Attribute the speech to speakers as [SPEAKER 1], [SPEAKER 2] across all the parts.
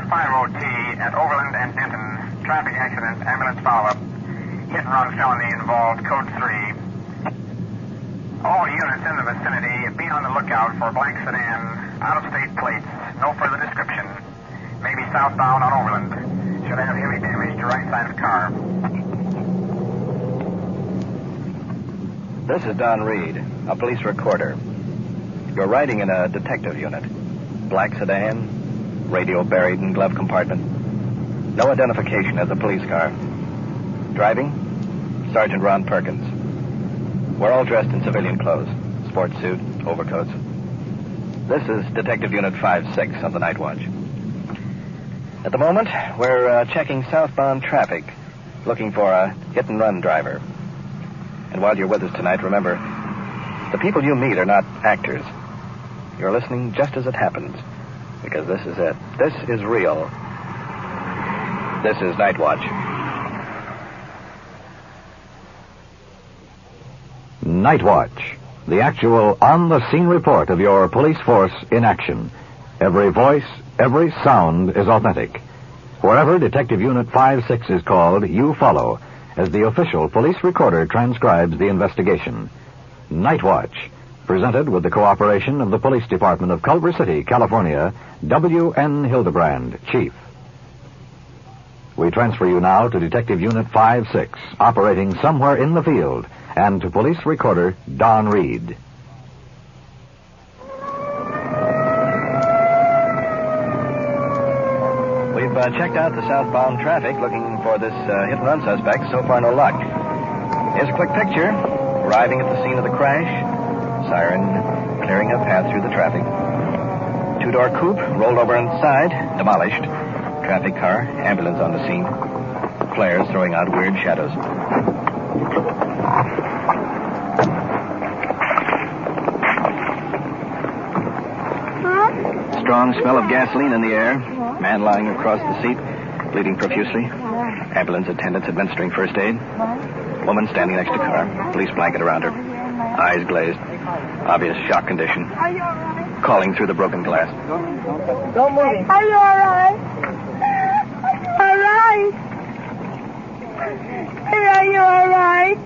[SPEAKER 1] 50T at Overland and Denton. Traffic accident, ambulance follow-up. Hit and run felony involved, code 3. All units in the vicinity, be on the lookout for black sedan, out-of-state plates, no further description. Maybe southbound on Overland. Should have heavy damage to right side of the car.
[SPEAKER 2] This is Don Reed, a police recorder. You're riding in a detective unit. Black sedan, radio buried in glove compartment. No identification as a police car. Driving? Sergeant Ron Perkins. We're all dressed in civilian clothes. Sports suit, overcoats. This is Detective Unit 5-6 on the night watch. At the moment, we're checking southbound traffic, looking for a hit-and-run driver. And while you're with us tonight, remember, the people you meet are not actors. You're listening just as it happens, because this is it. This is real. This is Night Watch.
[SPEAKER 3] Night Watch, the actual on-the-scene report of your police force in action. Every voice, every sound is authentic. Wherever Detective Unit 5-6 is called, you follow, as the official police recorder transcribes the investigation. Night Watch, presented with the cooperation of the Police Department of Culver City, California, W.N. Hildebrand, Chief. We transfer you now to Detective Unit 5-6, operating somewhere in the field, and to police recorder Don Reed.
[SPEAKER 2] We've checked out the southbound traffic looking for this hit-and-run suspect. So far, no luck. Here's a quick picture. Arriving at the scene of the crash. Siren clearing a path through the traffic. Two-door coupe rolled over inside, demolished. Traffic car, ambulance on the scene. Flares throwing out weird shadows. Strong smell of gasoline in the air. Man lying across the seat, bleeding profusely. Ambulance attendants administering first aid. Woman standing next to car, police blanket around her. Eyes glazed. Obvious shock condition.
[SPEAKER 4] Are you all right?
[SPEAKER 2] Calling through the broken glass.
[SPEAKER 4] Don't move. Are you all right? All right. Are you all right?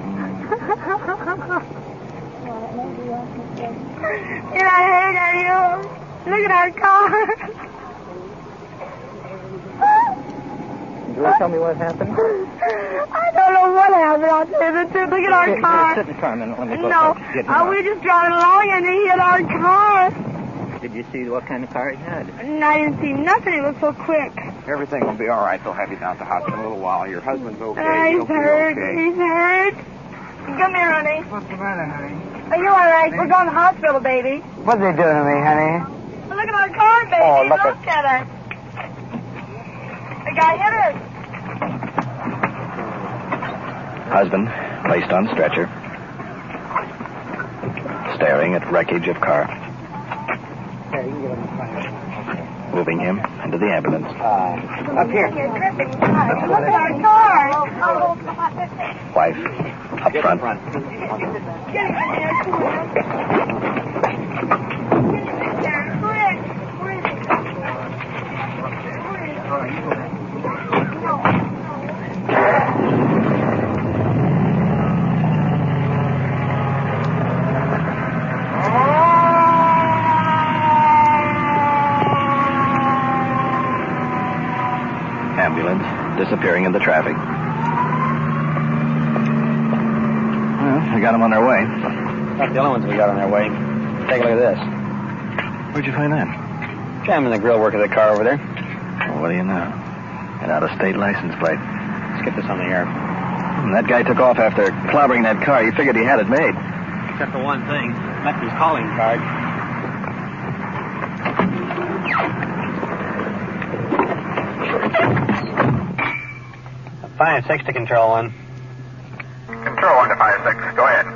[SPEAKER 4] You're not hurt, are you? Look at our car.
[SPEAKER 5] You want to tell me what happened?
[SPEAKER 4] I don't know what happened. I'll tell you the truth. Look at our car.
[SPEAKER 5] Sit in the car a minute. Let me go.
[SPEAKER 4] No, we just driving along and he hit our car.
[SPEAKER 5] Did you see what kind of car he had?
[SPEAKER 4] And I didn't see nothing. It was so quick.
[SPEAKER 1] Everything will be all right. They'll have you down at the hospital in a little while. Your husband's okay.
[SPEAKER 4] He's hurt.
[SPEAKER 1] Okay.
[SPEAKER 4] He's hurt. Come here, honey.
[SPEAKER 5] What's the matter, honey?
[SPEAKER 4] Are you all right? We're going to the hospital, baby.
[SPEAKER 5] What's they doing to me, honey?
[SPEAKER 4] Look at our car, baby.
[SPEAKER 5] Oh, look
[SPEAKER 4] at it. The guy hit us.
[SPEAKER 2] Husband placed on stretcher. Staring at wreckage of car.
[SPEAKER 5] Here, you can get him in front of me.
[SPEAKER 2] Moving him into the ambulance.
[SPEAKER 5] Up here.
[SPEAKER 4] Look at our car.
[SPEAKER 2] Wife up front.
[SPEAKER 4] Get in there, quick.
[SPEAKER 2] Ambulance disappearing in the traffic. Well, we got them on their way.
[SPEAKER 5] Not the only ones we got on their way. Take a look at this.
[SPEAKER 2] Where'd you find that?
[SPEAKER 5] Jamming the grill work of the car over there.
[SPEAKER 2] Well, what do you know? An out-of-state license plate.
[SPEAKER 5] Let's get this on the air.
[SPEAKER 2] That guy took off after clobbering that car. You figured he had it made.
[SPEAKER 5] Except for one thing. Left his calling card. 5-6 to Control 1.
[SPEAKER 1] Control 1 to 5-6. Go ahead.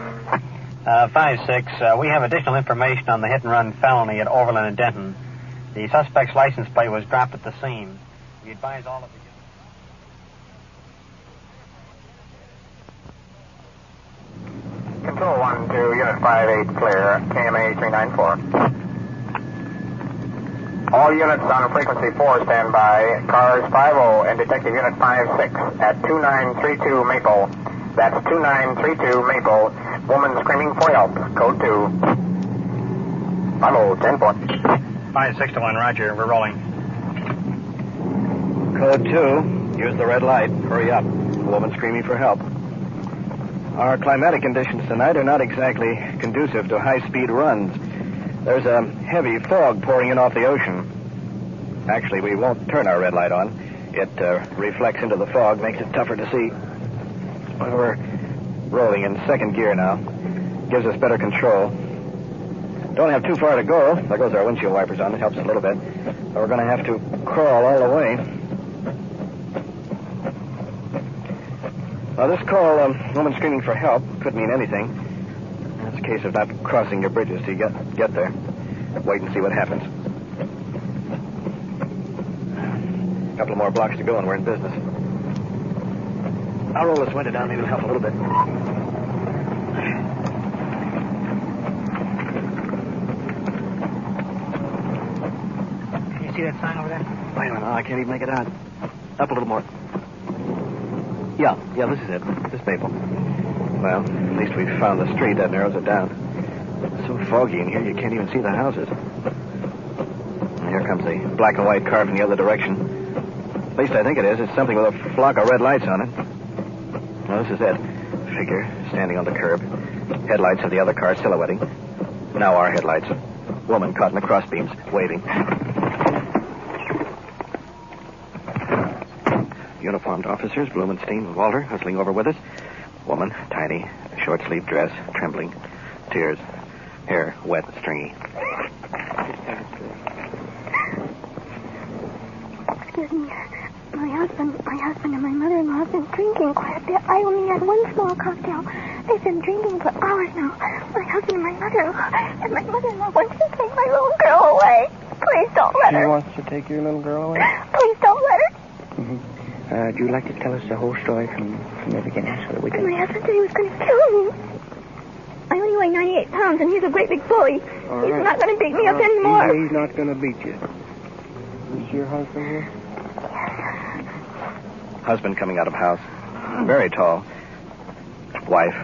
[SPEAKER 5] 5-6, we have additional information on the hit-and-run felony at Overland and Denton. The suspect's license plate was dropped at the scene. We advise all of the...
[SPEAKER 1] Control 1 to Unit 5-8 clear. KMA 394. All units on frequency 4 stand by. Cars 50 and Detective Unit 56 at 2932 Maple. That's 2932 Maple. Woman screaming for help. Code 2. Hello, 10-4.
[SPEAKER 5] 5-6 to 1, roger. We're rolling.
[SPEAKER 2] Code 2. Use the red light. Hurry up. Woman screaming for help. Our climatic conditions tonight are not exactly conducive to high-speed runs. There's a heavy fog pouring in off the ocean. Actually, we won't turn our red light on. It reflects into the fog, makes it tougher to see. Well, we're rolling in second gear now. Gives us better control. Don't have too far to go. There goes our windshield wipers on. It helps a little bit. But we're going to have to crawl all the way. Now, this call, woman screaming for help, could mean anything. It's a case of not crossing your bridges till you get there. Wait and see what happens. A couple of more blocks to go and we're in business. I'll roll this window down. Maybe it'll help a little bit.
[SPEAKER 5] Can you see that sign over there?
[SPEAKER 2] Wait a minute. I can't even make it out. Up a little more. Yeah, this is it. This Maple. Well, at least we've found the street. That narrows it down. It's so foggy in here, you can't even see the houses. And here comes the black and white car from the other direction. At least I think it is. It's something with a flock of red lights on it. Well, this is it. Figure standing on the curb. Headlights of the other car silhouetting. Now our headlights. Woman caught in the crossbeams, waving. Uniformed officers, Blumenstein and Walter, hustling over with us. Woman, tiny, short-sleeved dress, trembling, tears, hair wet and stringy.
[SPEAKER 4] Excuse me. My husband and my mother-in-law have been drinking quite a bit. I only had one small cocktail. They've been drinking for hours now. My husband and my mother-in-law. And my mother-in-law wants to take my little girl away. Please don't let her.
[SPEAKER 6] She wants to take your little girl away?
[SPEAKER 4] Please don't let her.
[SPEAKER 6] Mm-hmm. Would you like to tell us the whole story from the beginning so that we can...
[SPEAKER 4] My husband said he was going to kill me. I only weigh 98 pounds, and he's a great big bully.
[SPEAKER 6] All
[SPEAKER 4] he's
[SPEAKER 6] right.
[SPEAKER 4] not going to beat me up anymore.
[SPEAKER 6] He's not going to beat you. Is your husband here?
[SPEAKER 2] Husband coming out of house. Very tall. Wife.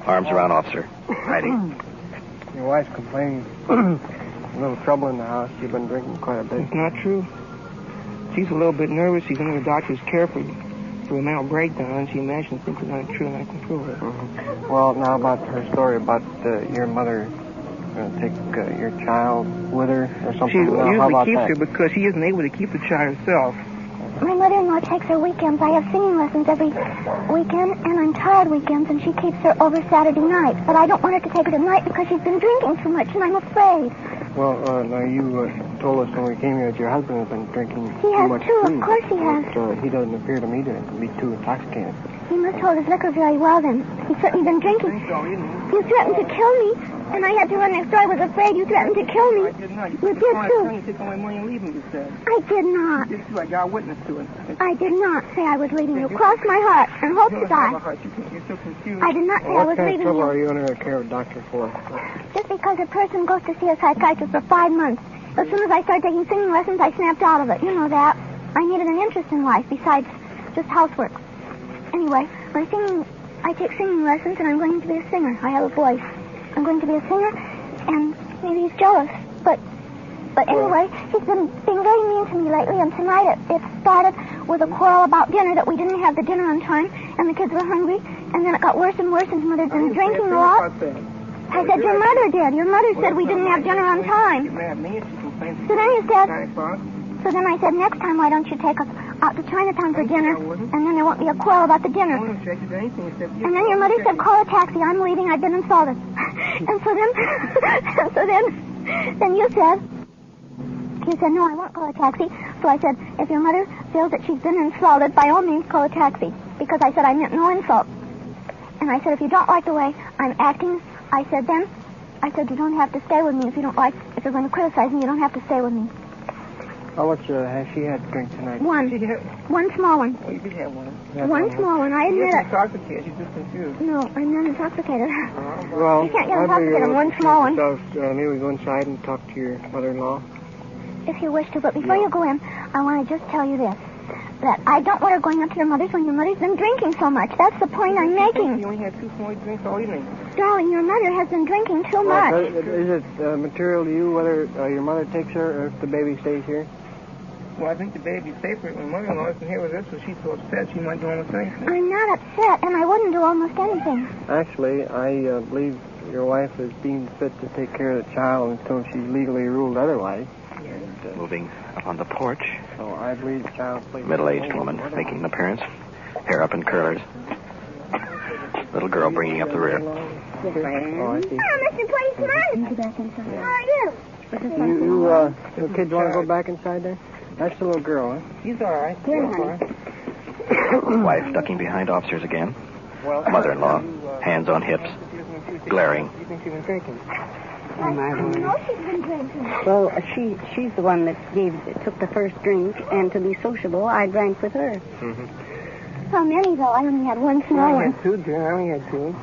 [SPEAKER 2] Arms around officer. Hiding.
[SPEAKER 6] Your wife's complaining. A little trouble in the house. You've been drinking quite a bit.
[SPEAKER 7] It's not true. She's a little bit nervous. She's under the doctor's care for a mental breakdown, and she imagines things are not true, and I control her.
[SPEAKER 6] Mm-hmm. Well, now about her story about your mother take your child with her or something.
[SPEAKER 7] She
[SPEAKER 6] how
[SPEAKER 7] usually
[SPEAKER 6] about
[SPEAKER 7] keeps
[SPEAKER 6] that?
[SPEAKER 7] her because she isn't able to keep the child herself.
[SPEAKER 4] My mother-in-law takes her weekends. I have singing lessons every weekend, and I'm tired weekends, and she keeps her over Saturday night. But I don't want her to take her tonight because she's been drinking too much, and I'm afraid.
[SPEAKER 6] Well, now you told us when we came here that your husband has been drinking
[SPEAKER 4] He
[SPEAKER 6] too
[SPEAKER 4] has
[SPEAKER 6] much
[SPEAKER 4] too,
[SPEAKER 6] food.
[SPEAKER 4] of course he has.
[SPEAKER 6] But, he doesn't appear to me to be too intoxicated.
[SPEAKER 4] He must hold his liquor very well, then. He's certainly been drinking. You threatened to kill me, and I had to run next door. I was afraid you threatened to kill me.
[SPEAKER 7] I did not.
[SPEAKER 4] You did, too.
[SPEAKER 7] You took away money and leave him, you said.
[SPEAKER 4] I did not.
[SPEAKER 7] You did, too. I got a witness to it.
[SPEAKER 4] I did not say I was leaving you. Cross my heart and hope to die.
[SPEAKER 7] You're so confused.
[SPEAKER 4] I did not say I
[SPEAKER 6] What
[SPEAKER 4] was
[SPEAKER 6] kind of
[SPEAKER 4] leaving
[SPEAKER 6] trouble are
[SPEAKER 4] you.
[SPEAKER 6] you under the care of a doctor for?
[SPEAKER 4] Just because a person goes to see a psychiatrist for 5 months. As soon as I started taking singing lessons, I snapped out of it. You know that. I needed an interest in life besides just housework. Anyway, I take singing lessons, and I'm going to be a singer. I have a voice. I'm going to be a singer, and maybe he's jealous. But anyway, he's been being very mean to me lately, and tonight it started with a quarrel about dinner, that we didn't have the dinner on time, and the kids were hungry, and then it got worse and worse, and Mother's been drinking a lot. I said, your mother did. Your mother said we didn't have dinner on time. So then I said, next time, why don't you take us out to Chinatown for dinner, and then there won't be a quarrel about the dinner. And then your mother said, call a taxi. I'm leaving. I've been insulted. And so then you said, no, I won't call a taxi. So I said, if your mother feels that she's been insulted, by all means, call a taxi. Because I said I meant no insult. And I said, if you don't like the way I'm acting, I said, you don't have to stay with me. If you're going to criticize me, you don't have to stay with me.
[SPEAKER 6] How much has she had to drink tonight?
[SPEAKER 4] One small one.
[SPEAKER 7] Oh, you did have one.
[SPEAKER 4] One small one, I admit
[SPEAKER 7] You're
[SPEAKER 4] it.
[SPEAKER 7] intoxicated. She's just confused.
[SPEAKER 4] No, I'm not intoxicated.
[SPEAKER 6] Well,
[SPEAKER 4] You can't get intoxicated on one small one.
[SPEAKER 6] Maybe we go inside and talk to your mother-in-law.
[SPEAKER 4] if you wish to. But before you go in, I want to just tell you this. That I don't want her going up to your mother's when your mother's been drinking so much. That's the point I'm making.
[SPEAKER 7] You only had 2 small drinks all evening.
[SPEAKER 4] Darling, your mother has been drinking too much.
[SPEAKER 6] Is it material to you whether your mother takes her or if the baby stays here?
[SPEAKER 7] Well, I think the baby's safer when mother-in-law isn't here with us, so she's so upset she might do almost anything.
[SPEAKER 4] I'm not upset, and I wouldn't do almost anything.
[SPEAKER 6] Actually, I believe your wife is deemed fit to take care of the child until she's legally ruled otherwise. And,
[SPEAKER 2] Moving up on the porch.
[SPEAKER 6] So I believe the child's placed...
[SPEAKER 2] Middle-aged woman making an appearance. Hair up in curlers. Little girl bringing up the rear.
[SPEAKER 6] Oh, I see.
[SPEAKER 4] Oh, Mr. Policeman! Go back inside. How are you?
[SPEAKER 6] You kids want to go back inside there? That's the little girl, huh?
[SPEAKER 7] She's all right.
[SPEAKER 4] Here, honey.
[SPEAKER 2] Wife ducking behind officers again. Mother-in-law, hands on hips, glaring.
[SPEAKER 7] You think she's been drinking?
[SPEAKER 4] I know she's been drinking.
[SPEAKER 8] Well, she's the one that took the first drink, and to be sociable, I drank with her.
[SPEAKER 6] Mm-hmm.
[SPEAKER 4] How many, though? I only had one small
[SPEAKER 7] I
[SPEAKER 4] one.
[SPEAKER 7] had 2, dear. I only had 2.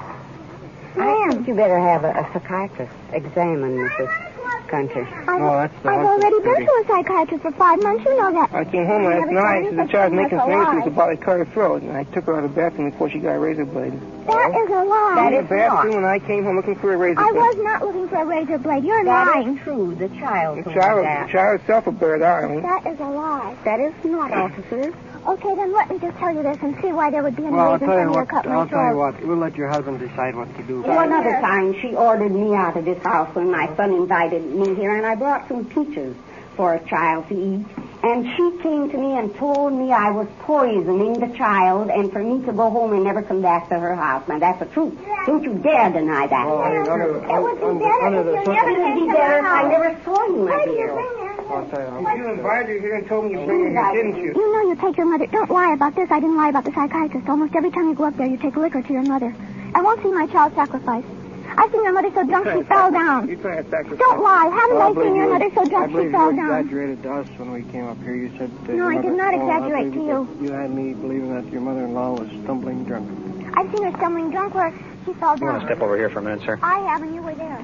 [SPEAKER 8] I think you better have a psychiatrist examine Mrs. Gunter.
[SPEAKER 6] That's
[SPEAKER 4] I've already been to a psychiatrist for 5 months. You know that.
[SPEAKER 7] I came home last night, and the child was making faces about a cut her throat, and I took her out of the bathroom before she got a razor blade.
[SPEAKER 4] That is a lie.
[SPEAKER 8] That
[SPEAKER 7] In
[SPEAKER 8] is
[SPEAKER 7] the bathroom, and I came home looking for a razor
[SPEAKER 4] I
[SPEAKER 7] blade.
[SPEAKER 4] was not looking for a razor blade. You're
[SPEAKER 8] That
[SPEAKER 4] lying.
[SPEAKER 8] is true. The child
[SPEAKER 7] The
[SPEAKER 8] told
[SPEAKER 7] child,
[SPEAKER 8] me that.
[SPEAKER 7] the child itself will bear it out. I mean,
[SPEAKER 4] That is a lie.
[SPEAKER 8] That is not, officer.
[SPEAKER 4] Okay, then let me just tell you this and see why there would be any
[SPEAKER 6] Well, I'll
[SPEAKER 4] reason
[SPEAKER 6] tell
[SPEAKER 4] for
[SPEAKER 6] you
[SPEAKER 4] me to
[SPEAKER 6] what.
[SPEAKER 4] cut my
[SPEAKER 6] I'll tell you
[SPEAKER 4] throat.
[SPEAKER 6] what. We'll let your husband decide what to do.
[SPEAKER 8] One other time, she ordered me out of this house when my son invited me here, and I brought some peaches for a child to eat. And she came to me and told me I was poisoning the child and for me to go home and never come back to her house. Now, that's the truth. Don't you dare deny that.
[SPEAKER 6] Well, I mean,
[SPEAKER 4] It would be better if you
[SPEAKER 8] It
[SPEAKER 4] never
[SPEAKER 8] would
[SPEAKER 4] came
[SPEAKER 8] be
[SPEAKER 4] to
[SPEAKER 8] better
[SPEAKER 4] the
[SPEAKER 8] if I
[SPEAKER 4] house.
[SPEAKER 8] never saw you, my
[SPEAKER 4] Why did you
[SPEAKER 8] dear.
[SPEAKER 4] bring her?
[SPEAKER 6] I'll tell you.
[SPEAKER 7] you invited her here and told me you bring her here, didn't you?
[SPEAKER 4] You know you take your mother. Don't lie about this. I didn't lie about the psychiatrist. Almost every time you go up there, you take liquor to your mother. I won't see my child sacrificed. I've seen your mother so drunk she fell down.
[SPEAKER 7] You're trying to sacrifice.
[SPEAKER 4] Don't lie. Haven't
[SPEAKER 6] Well,
[SPEAKER 4] I seen your mother so drunk she fell
[SPEAKER 6] you
[SPEAKER 4] down?
[SPEAKER 6] exaggerated to us when we came up here. You said...
[SPEAKER 4] No, I did not exaggerate to you.
[SPEAKER 6] You had me believing that your mother-in-law was stumbling drunk.
[SPEAKER 4] I've seen her stumbling drunk where she fell
[SPEAKER 2] You want to
[SPEAKER 4] down.
[SPEAKER 2] step over here for a minute, sir?
[SPEAKER 4] I have, and you were there.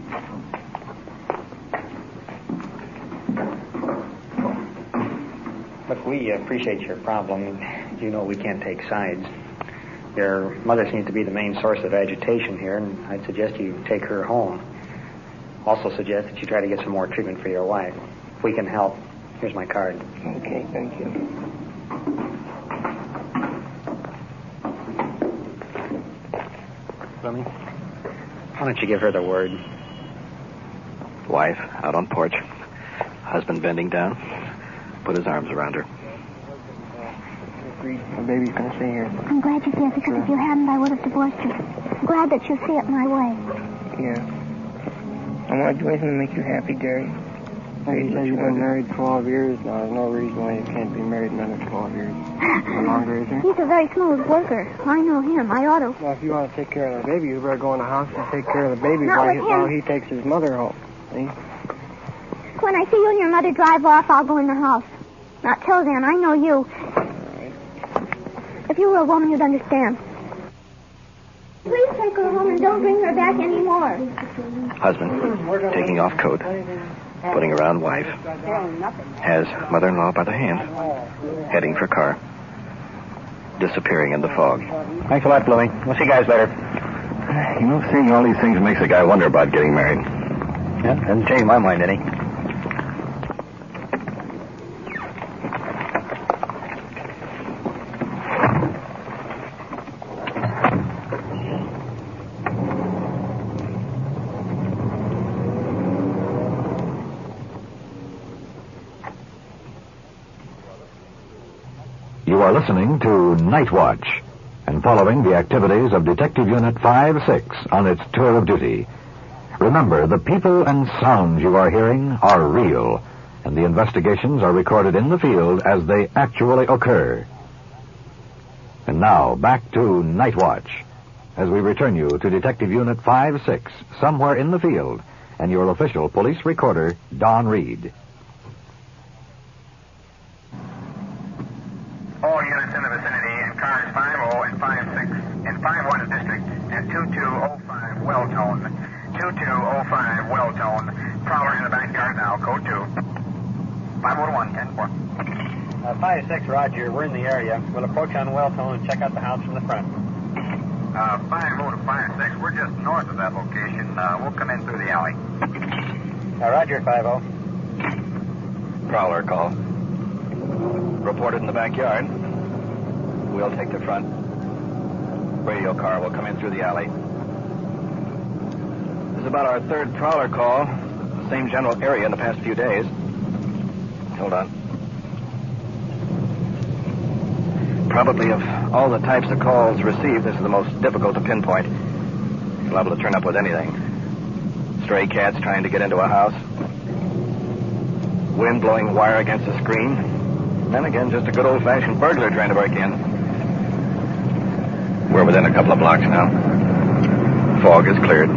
[SPEAKER 5] Look, we appreciate your problem. You know we can't take sides. Your mother seems to be the main source of agitation here, and I'd suggest you take her home. Also suggest that you try to get some more treatment for your wife. If we can help, here's my card.
[SPEAKER 7] Okay, thank you.
[SPEAKER 5] Willie, why don't you give her the word?
[SPEAKER 2] Wife out on porch. Husband bending down. Put his arms around her.
[SPEAKER 6] The baby's going to stay here.
[SPEAKER 4] I'm glad you see it, because if you hadn't, I would have divorced you. I'm glad that you see it my way.
[SPEAKER 7] Yeah. I want to do anything to make you happy, Derry.
[SPEAKER 6] You say you've been married 12 years. Now, there's no reason why you can't be married another 12 years. No longer, is there?
[SPEAKER 4] He's a very smooth worker. I know him. I ought to.
[SPEAKER 6] Well, if you want to take care of the baby, you better go in the house and take care of the baby
[SPEAKER 4] Not
[SPEAKER 6] while
[SPEAKER 4] with
[SPEAKER 6] while
[SPEAKER 4] him.
[SPEAKER 6] he takes his mother home. See?
[SPEAKER 4] When I see you and your mother drive off, I'll go in the house. Not till then. I know you. If you were a woman, you'd understand. Please take her home and don't bring her back anymore.
[SPEAKER 2] Husband taking off coat. Putting around wife. Has mother-in-law by the hand. Heading for car. Disappearing in the fog.
[SPEAKER 5] Thanks a lot, Bluey. We'll see you guys later.
[SPEAKER 3] You know, seeing all these things makes a guy wonder about getting married.
[SPEAKER 5] Yeah, doesn't change my mind any.
[SPEAKER 3] You are listening to Night Watch and following the activities of Detective Unit 5-6 on its tour of duty. Remember, the people and sounds you are hearing are real, and the investigations are recorded in the field as they actually occur. And now, back to Night Watch, as we return you to Detective Unit 5-6, somewhere in the field, and your official police recorder, Don Reed.
[SPEAKER 1] All units in the vicinity in cars 50 and 56 in 51 district and 2205 Welltone. 2205 Welltone. Prowler in the backyard now, code 2. 501, 10-4.
[SPEAKER 5] 5-6, Roger. We're in the area. We'll approach on Welltone and check out the house from the front.
[SPEAKER 1] 50 to 56. We're just north of that location. We'll come in through the alley.
[SPEAKER 5] Roger, 50.
[SPEAKER 2] Prowler call. Reported in the backyard. We'll take the front. Radio car will come in through the alley. This is about our third prowler call. The same general area in the past few days. Hold on. Probably of all the types of calls received, this is the most difficult to pinpoint. You're liable to turn up with anything. Stray cats trying to get into a house. Wind blowing wire against a screen. And then again, just a good old-fashioned burglar trying to break in. We're within a couple of blocks now. Fog is cleared.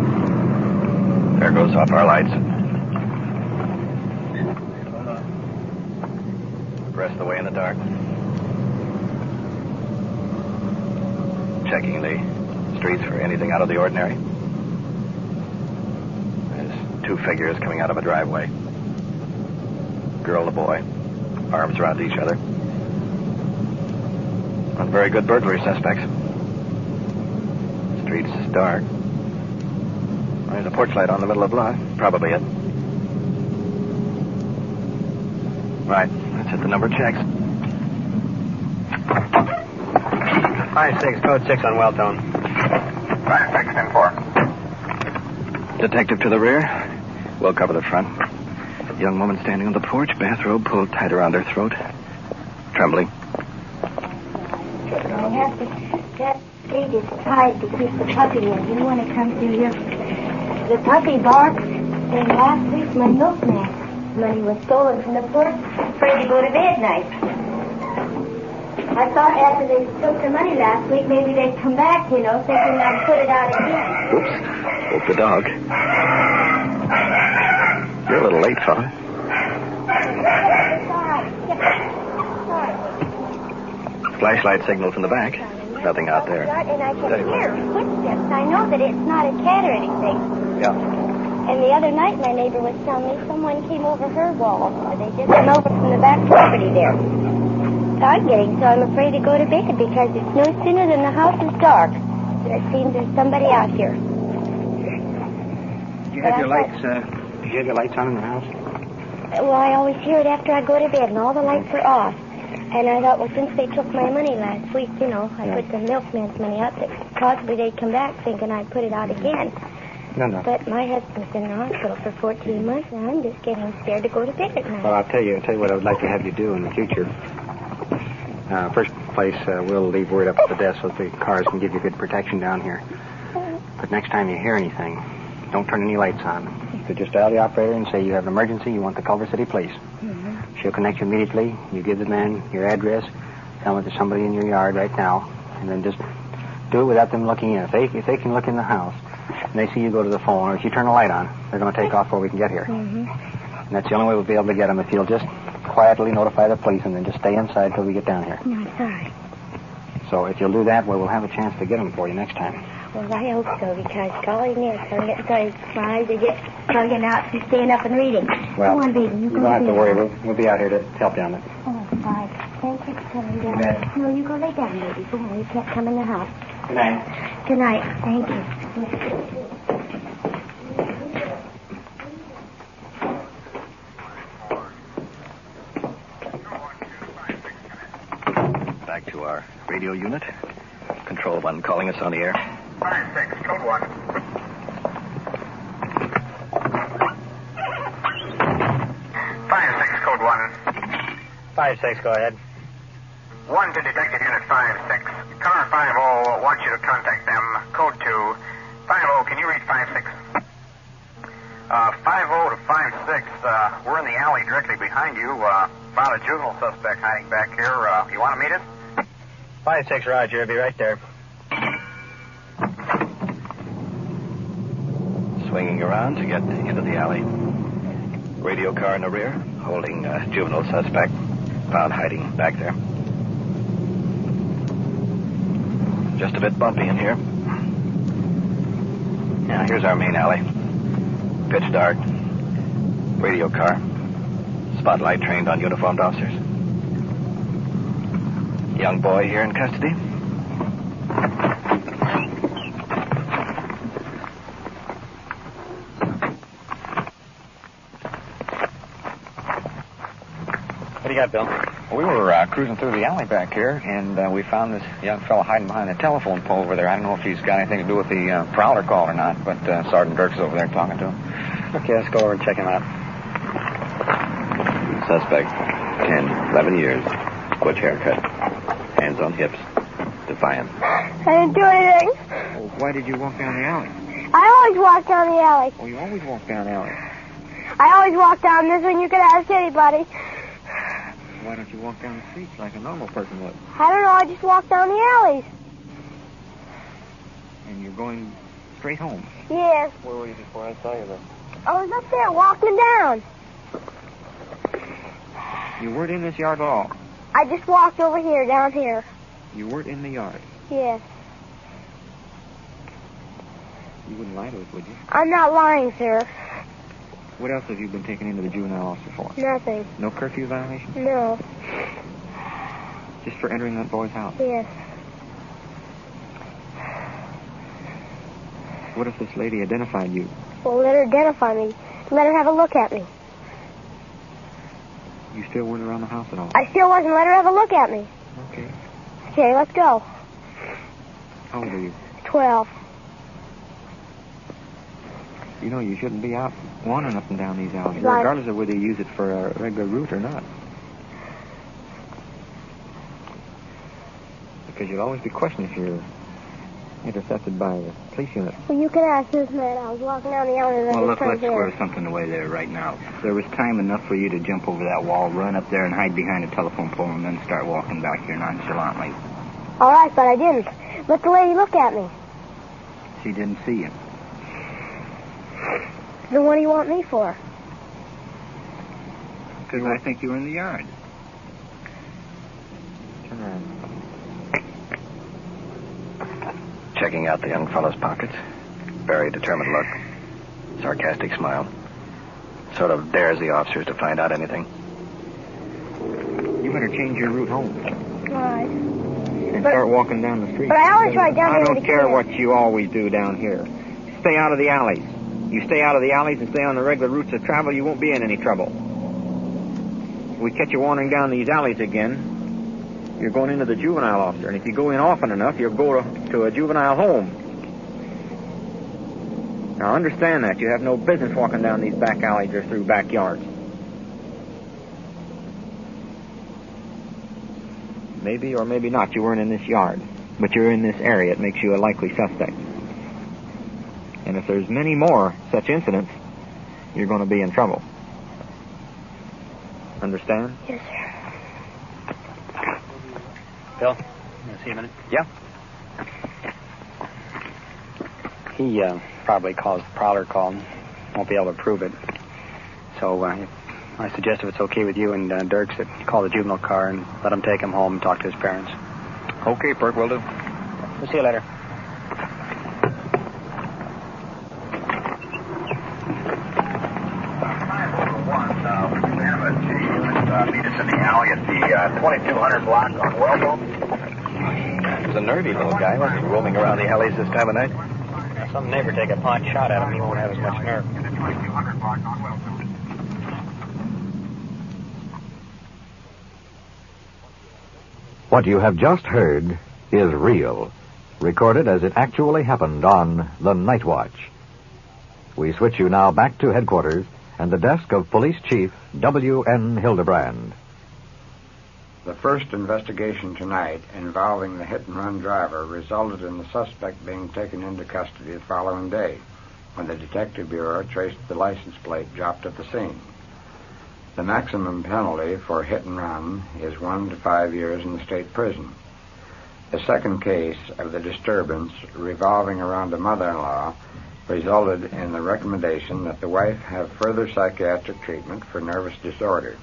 [SPEAKER 2] There goes off our lights. Rest the way in the dark. Checking the streets for anything out of the ordinary. There's two figures coming out of a driveway. Girl and a boy, arms around each other. Not very good burglary suspects. Street's dark. There's a porch light on the middle of the block. Probably it. Right, let's hit the number checks.
[SPEAKER 5] 5-6, code 6 on Welltone.
[SPEAKER 1] 5-6, 10-4.
[SPEAKER 2] Detective to the rear. We'll cover the front. Young woman standing on the porch, bathrobe pulled tight around her throat. Trembling.
[SPEAKER 4] I have to... That gate is tied to keep the puppy in. You want to come through here? The puppy barks, and last week my milkman money was stolen from the porch. Afraid to go to bed night. I thought after they took the money last week, maybe they'd come back, thinking I'd put it out again.
[SPEAKER 2] Oops. Woke the dog. You're a little late, fella. Flashlight signal from the back. Nothing out there.
[SPEAKER 4] And I can hear footsteps. I know that it's not a cat or anything.
[SPEAKER 2] Yeah.
[SPEAKER 4] And the other night, my neighbor was telling me someone came over her wall. They just came over from the back property there. I'm getting so I'm afraid to go to bed because it's no sooner than the house is dark. And it seems there's somebody out here.
[SPEAKER 5] Did you have your lights on in the house?
[SPEAKER 4] Well, I always hear it after I go to bed, and all the lights are off. And I thought, well, since they took my money last week, I put the milkman's money up, that possibly they'd come back thinking I'd put it out again.
[SPEAKER 5] No.
[SPEAKER 4] But my husband's been in the hospital for 14 months, and I'm just getting scared to go to bed at night.
[SPEAKER 5] Well, I'll tell you what I would like to have you do in the future. First place, we'll leave word up at the desk so that the cars can give you good protection down here. But next time you hear anything, don't turn any lights on. You just dial the operator and say you have an emergency, you want the Culver City Police. Mm-hmm. She'll connect you immediately. You give the man your address, tell them there's somebody in your yard right now, and then just do it without them looking in. If they can look in the house and they see you go to the phone, or if you turn the light on, they're going to take off before we can get here. Mm-hmm. And that's the only way we'll be able to get them, if you'll just quietly notify the police and then just stay inside till we get down here.
[SPEAKER 4] No, I'm sorry.
[SPEAKER 5] So if you'll do that, we'll have a chance to get them for you next time.
[SPEAKER 4] Well, I hope so, because golly, Nick, I'm getting so my eyes are getting plugging out from staying up and reading.
[SPEAKER 5] Well,
[SPEAKER 4] Come on, baby.
[SPEAKER 5] You don't have to worry. We'll be out here to help you on it.
[SPEAKER 4] Oh, bye. Thank you for coming down.
[SPEAKER 5] You bet.
[SPEAKER 4] No, you go lay down, baby. Go on. You can't come in the house.
[SPEAKER 5] Good night.
[SPEAKER 4] Good night. Thank you.
[SPEAKER 2] Back to our radio unit. Control 1 calling us on the air.
[SPEAKER 1] 5-6, code 1. 5-6, code 1.
[SPEAKER 5] 5-6, go ahead.
[SPEAKER 1] 1 to Detective Unit 5-6. Car 5-0 wants you to contact them. Code 2. 5-0, can you read 5-6? 5-0 to 5-6. We're in the alley directly behind you. Found a juvenile suspect hiding back here. You want to meet us?
[SPEAKER 5] 5-6, Roger. I'll be right there.
[SPEAKER 2] Swinging around to get into the alley. Radio car in the rear, holding a juvenile suspect. Found hiding back there. Just a bit bumpy in here. Now, here's our main alley. Pitch dark. Radio car. spotlight trained on uniformed officers. Young boy here in custody.
[SPEAKER 5] What do you got, Bill?
[SPEAKER 9] We were cruising through the alley back here, and we found this young fellow hiding behind the telephone pole over there. I don't know if he's got anything to do with the prowler call or not, but Sergeant Dirks is over there talking to him.
[SPEAKER 5] Okay, let's go over and check him out.
[SPEAKER 2] Suspect, 10, 11 years. Butch haircut. Hands on hips. Defiant.
[SPEAKER 4] I didn't do anything.
[SPEAKER 9] Well, why did you walk down the alley?
[SPEAKER 4] I always walk down the alley.
[SPEAKER 9] Oh, you always walk down the alley.
[SPEAKER 4] I always walk down this one. You could ask anybody.
[SPEAKER 9] Why don't you walk down the streets like a normal person would?
[SPEAKER 4] I don't know. I just walk down the alleys.
[SPEAKER 9] And you're going straight home.
[SPEAKER 4] Yes.
[SPEAKER 6] Where were you before I saw you then?
[SPEAKER 4] I was up there walking down.
[SPEAKER 9] You weren't in this yard at all.
[SPEAKER 4] I just walked over here, down here.
[SPEAKER 9] You weren't in the yard.
[SPEAKER 4] Yes.
[SPEAKER 9] You wouldn't lie to us, would you?
[SPEAKER 4] I'm not lying, sir.
[SPEAKER 9] What else have you been taken into the juvenile officer for?
[SPEAKER 4] Nothing.
[SPEAKER 9] No curfew violation?
[SPEAKER 4] No.
[SPEAKER 9] Just for entering that boy's house?
[SPEAKER 4] Yes.
[SPEAKER 9] What if this lady identified you?
[SPEAKER 4] Well, let her identify me. Let her have a look at me.
[SPEAKER 9] You still weren't around the house at all?
[SPEAKER 4] I still wasn't. Let her have a look at me.
[SPEAKER 9] Okay.
[SPEAKER 4] Okay, let's go.
[SPEAKER 9] How old are you?
[SPEAKER 4] 12.
[SPEAKER 9] You know, you shouldn't be out wandering up and down these alleys,
[SPEAKER 4] Right.
[SPEAKER 9] regardless of whether you use it for a regular route or not. Because you'll always be questioned if you're intercepted by the police unit.
[SPEAKER 4] Well, you can ask this man. I was walking down the alley and I
[SPEAKER 10] Well,
[SPEAKER 4] just
[SPEAKER 10] look,
[SPEAKER 4] turned
[SPEAKER 10] let's
[SPEAKER 4] here.
[SPEAKER 10] square something away there right now. There was time enough for you to jump over that wall, run up there and hide behind a telephone pole, and then start walking back here nonchalantly.
[SPEAKER 4] All right, but I didn't. Let the lady look at me.
[SPEAKER 10] She didn't see you.
[SPEAKER 4] Then what do you want me for?
[SPEAKER 10] Because I think you were in the yard.
[SPEAKER 9] Turn around.
[SPEAKER 2] Checking out the young fellow's pockets. Very determined look. Sarcastic smile. Sort of dares the officers to find out anything.
[SPEAKER 9] You better change your route home
[SPEAKER 4] Right.
[SPEAKER 9] and
[SPEAKER 4] But-
[SPEAKER 9] start walking down the street.
[SPEAKER 4] But I always ride down
[SPEAKER 9] I
[SPEAKER 4] here
[SPEAKER 9] don't
[SPEAKER 4] to
[SPEAKER 9] care
[SPEAKER 4] come
[SPEAKER 9] what you always do down here. Stay out of the alleys. You stay out of the alleys and stay on the regular routes of travel, you won't be in any trouble. If we catch you wandering down these alleys again, you're going into the juvenile officer. And if you go in often enough, you'll go to a juvenile home. Now understand that. You have no business walking down these back alleys or through backyards. Maybe or maybe not you weren't in this yard, but you're in this area. It makes you a likely suspect. And if there's many more such incidents, you're going to be in trouble. Understand?
[SPEAKER 4] Yes, sir.
[SPEAKER 5] Bill, can I see a minute?
[SPEAKER 9] Yeah.
[SPEAKER 5] He probably caused the prowler call. Won't be able to prove it. So I suggest if it's okay with you and Dirks that you call the juvenile car and let him take him home and talk to his parents.
[SPEAKER 9] Okay, Perk, will do.
[SPEAKER 5] We'll see you later.
[SPEAKER 1] Meet us in the alley at the 2200 block on Wellbone.
[SPEAKER 2] He was a nervy little guy, wasn't he, roaming around the alleys this time of night?
[SPEAKER 5] Now, some neighbor take a pot shot at him, he won't have as much nerve.
[SPEAKER 1] In the 2200 block on Wellbone.
[SPEAKER 3] What you have just heard is real, recorded as it actually happened on the Night Watch. We switch you now back to headquarters and the desk of Police Chief W.N. Hildebrand.
[SPEAKER 11] The first investigation tonight involving the hit-and-run driver resulted in the suspect being taken into custody the following day, when the Detective Bureau traced the license plate dropped at the scene. The maximum penalty for hit-and-run is 1 to 5 years in the state prison. The second case of the disturbance revolving around a mother-in-law resulted in the recommendation that the wife have further psychiatric treatment for nervous disorder.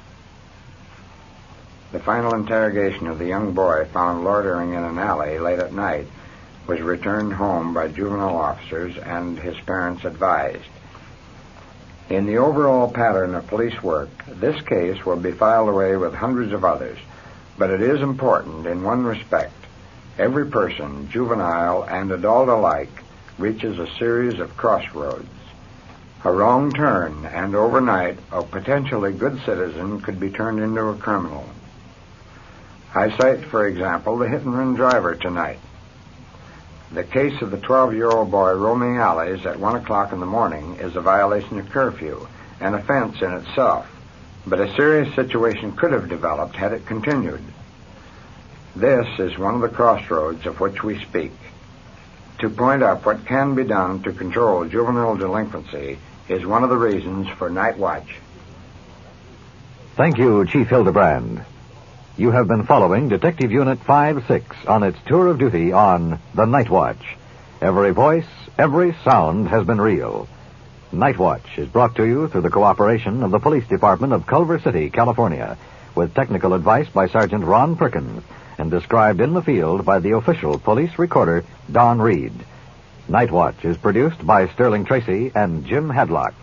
[SPEAKER 11] The final interrogation of the young boy found loitering in an alley late at night was returned home by juvenile officers and his parents advised. In the overall pattern of police work, this case will be filed away with hundreds of others, but it is important in one respect. Every person, juvenile and adult alike, reaches a series of crossroads. A wrong turn, and overnight, a potentially good citizen could be turned into a criminal. I cite, for example, the hit-and-run driver tonight. The case of the 12-year-old boy roaming alleys at 1 o'clock in the morning is a violation of curfew, an offense in itself, but a serious situation could have developed had it continued. This is one of the crossroads of which we speak. To point out what can be done to control juvenile delinquency is one of the reasons for Night Watch.
[SPEAKER 3] Thank you, Chief Hildebrand. You have been following Detective Unit 5-6 on its tour of duty on The Night Watch. Every voice, every sound has been real. Night Watch is brought to you through the cooperation of the Police Department of Culver City, California, with technical advice by Sergeant Ron Perkins and described in the field by the official police recorder, Don Reed. Night Watch is produced by Sterling Tracy and Jim Hadlock.